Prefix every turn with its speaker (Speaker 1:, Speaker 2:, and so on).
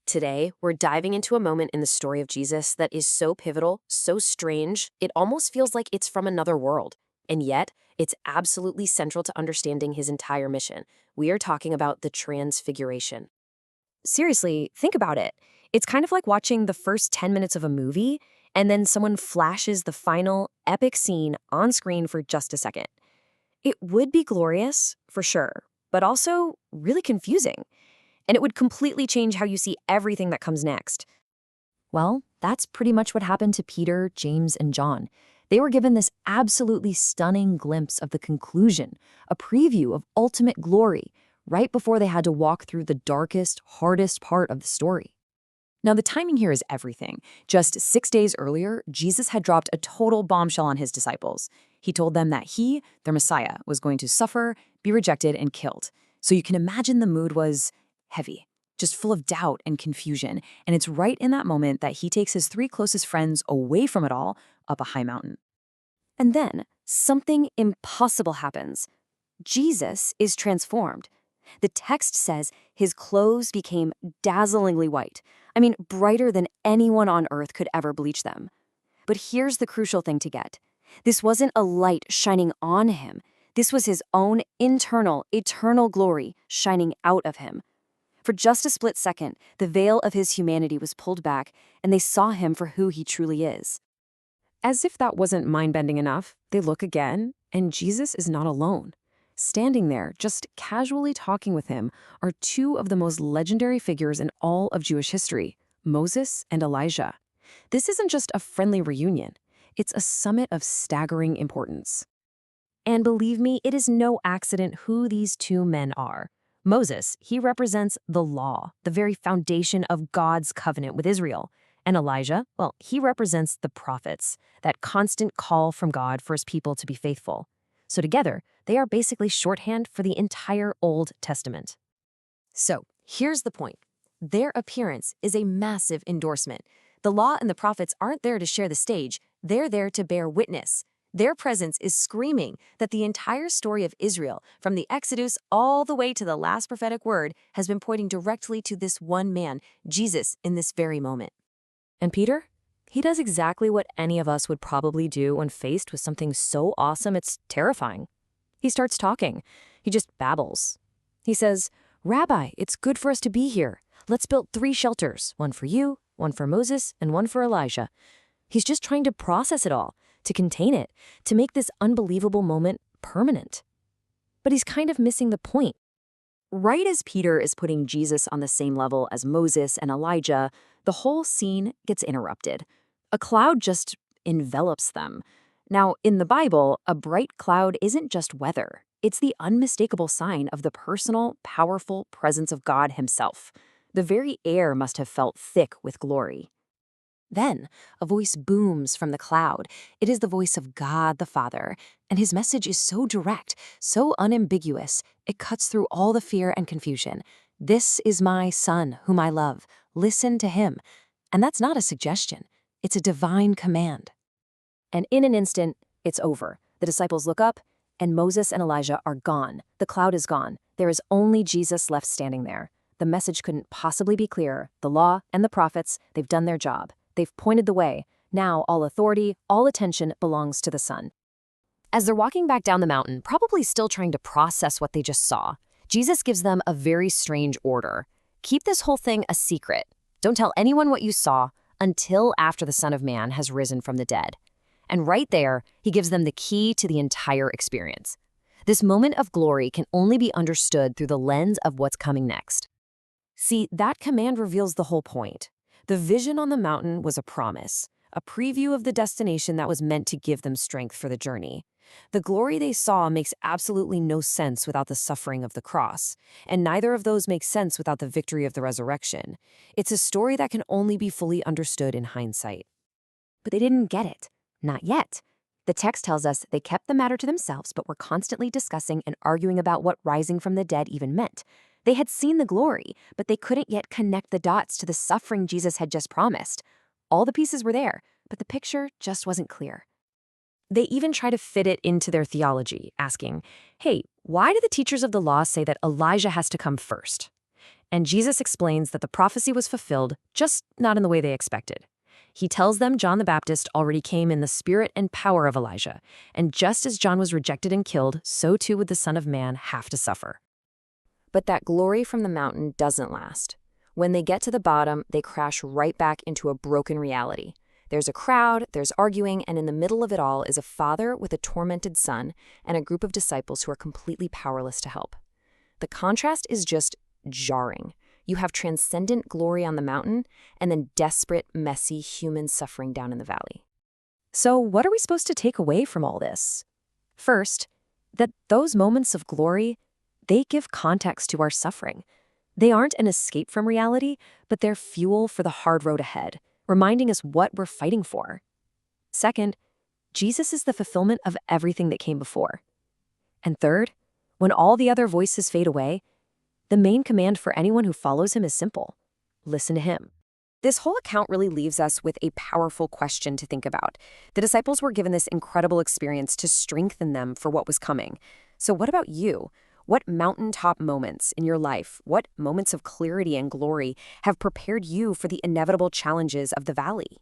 Speaker 1: Today, we're diving into a moment in the story of Jesus that is so pivotal, so strange, it almost feels like it's from another world. And yet, it's absolutely central to understanding his entire mission. We are talking about the Transfiguration.
Speaker 2: Seriously, think about it. It's kind of like watching the first 10 minutes of a movie, and then someone flashes the final, epic scene on screen for just a second. It would be glorious, for sure, but also really confusing. And it would completely change how you see everything that comes next. Well, that's pretty much what happened to Peter, James, and John. They were given this absolutely stunning glimpse of the conclusion, a preview of ultimate glory, right before they had to walk through the darkest, hardest part of the story.
Speaker 3: Now, the timing here is everything. Just 6 days earlier, Jesus had dropped a total bombshell on his disciples. He told them that he, their Messiah, was going to suffer, be rejected, and killed. So you can imagine the mood was heavy, just full of doubt and confusion. And it's right in that moment that he takes his 3 closest friends away from it all up a high mountain.
Speaker 2: And then, something impossible happens. Jesus is transformed. The text says his clothes became dazzlingly white. I mean, brighter than anyone on earth could ever bleach them. But here's the crucial thing to get. This wasn't a light shining on him. This was his own internal, eternal glory shining out of him. For just a split second, the veil of his humanity was pulled back, and they saw him for who he truly is.
Speaker 1: As if that wasn't mind-bending enough, they look again, and Jesus is not alone. Standing there, just casually talking with him, are 2 of the most legendary figures in all of Jewish history, Moses and Elijah. This isn't just a friendly reunion. It's a summit of staggering importance.
Speaker 2: And believe me, it is no accident who these 2 men are. Moses, he represents the law, the very foundation of God's covenant with Israel. And Elijah, well, he represents the prophets, that constant call from God for his people to be faithful. So together, they are basically shorthand for the entire Old Testament. So here's the point. Their appearance is a massive endorsement. The law and the prophets aren't there to share the stage. They're there to bear witness. Their presence is screaming that the entire story of Israel, from the Exodus all the way to the last prophetic word, has been pointing directly to this one man, Jesus, in this very moment. And Peter? He does exactly what any of us would probably do when faced with something so awesome it's terrifying. He starts talking. He just babbles. He says, "Rabbi, it's good for us to be here. Let's build 3 shelters, one for you, one for Moses, and one for Elijah." He's just trying to process it all, to contain it, to make this unbelievable moment permanent. But he's kind of missing the point. Right as Peter is putting Jesus on the same level as Moses and Elijah, the whole scene gets interrupted. A cloud just envelops them. Now, in the Bible, a bright cloud isn't just weather. It's the unmistakable sign of the personal, powerful presence of God himself. The very air must have felt thick with glory. Then, a voice booms from the cloud. It is the voice of God the Father, and his message is so direct, so unambiguous, it cuts through all the fear and confusion. "This is my Son, whom I love. Listen to him." And that's not a suggestion. It's a divine command. And in an instant, it's over. The disciples look up, and Moses and Elijah are gone. The cloud is gone. There is only Jesus left standing there. The message couldn't possibly be clearer. The law and the prophets, they've done their job. They've pointed the way. Now all authority, all attention belongs to the Son. As they're walking back down the mountain, probably still trying to process what they just saw, Jesus gives them a very strange order. Keep this whole thing a secret. Don't tell anyone what you saw until after the Son of Man has risen from the dead. And right there, he gives them the key to the entire experience. This moment of glory can only be understood through the lens of what's coming next. See, that command reveals the whole point. The vision on the mountain was a promise, a preview of the destination that was meant to give them strength for the journey. The glory they saw makes absolutely no sense without the suffering of the cross, and neither of those makes sense without the victory of the resurrection. It's a story that can only be fully understood in hindsight. But they didn't get it. Not yet. The text tells us they kept the matter to themselves but were constantly discussing and arguing about what rising from the dead even meant. They had seen the glory, but they couldn't yet connect the dots to the suffering Jesus had just promised. All the pieces were there, but the picture just wasn't clear. They even try to fit it into their theology, asking, "Hey, why do the teachers of the law say that Elijah has to come first?" And Jesus explains that the prophecy was fulfilled, just not in the way they expected. He tells them John the Baptist already came in the spirit and power of Elijah, and just as John was rejected and killed, so too would the Son of Man have to suffer.
Speaker 3: But that glory from the mountain doesn't last. When they get to the bottom, they crash right back into a broken reality. There's a crowd, there's arguing, and in the middle of it all is a father with a tormented son and a group of disciples who are completely powerless to help. The contrast is just jarring. You have transcendent glory on the mountain, and then desperate, messy human suffering down in the valley.
Speaker 2: So what are we supposed to take away from all this? First, that those moments of glory, they give context to our suffering. They aren't an escape from reality, but they're fuel for the hard road ahead, reminding us what we're fighting for. Second, Jesus is the fulfillment of everything that came before. And third, when all the other voices fade away, the main command for anyone who follows him is simple: listen to him.
Speaker 1: This whole account really leaves us with a powerful question to think about. The disciples were given this incredible experience to strengthen them for what was coming. So what about you? What mountaintop moments in your life, what moments of clarity and glory have prepared you for the inevitable challenges of the valley?